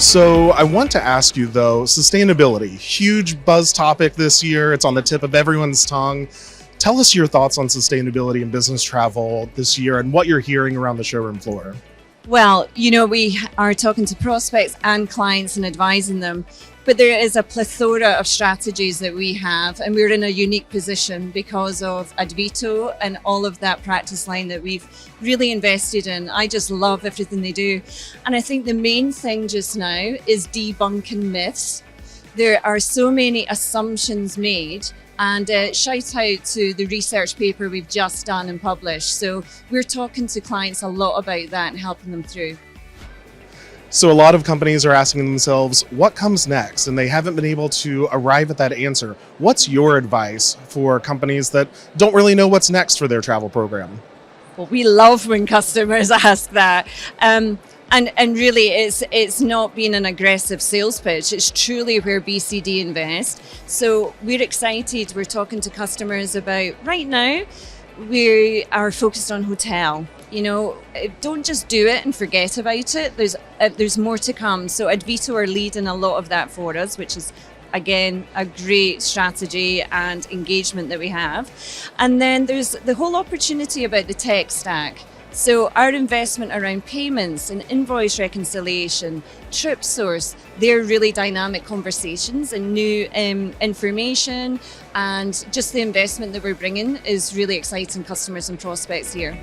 So I want to ask you though, sustainability, huge buzz topic this year. It's on the tip of everyone's tongue. Tell us your thoughts on sustainability and business travel this year and what you're hearing around the showroom floor. Well, we are talking to prospects and clients and advising them, but there is a plethora of strategies that we have, and we're in a unique position because of ADVITO and all of that practice line that we've really invested in. I just love everything they do. And I think the main thing just now is debunking myths. There are so many assumptions made. And shout out to the research paper we've just done and published. So we're talking to clients a lot about that and helping them through. So a lot of companies are asking themselves, what comes next? And they haven't been able to arrive at that answer. What's your advice for companies that don't really know what's next for their travel program? Well, we love when customers ask that. And really, it's not being an aggressive sales pitch. It's truly where BCD invest. So we're excited. We're talking to customers about right now. We are focused on hotel. Don't just do it and forget about it. There's more to come. So ADVITO are leading a lot of that for us, which is again a great strategy and engagement that we have. And then there's the whole opportunity about the tech stack. So our investment around payments and invoice reconciliation, TRIPSOURCE, they're really dynamic conversations and new information, and just the investment that we're bringing is really exciting customers and prospects here.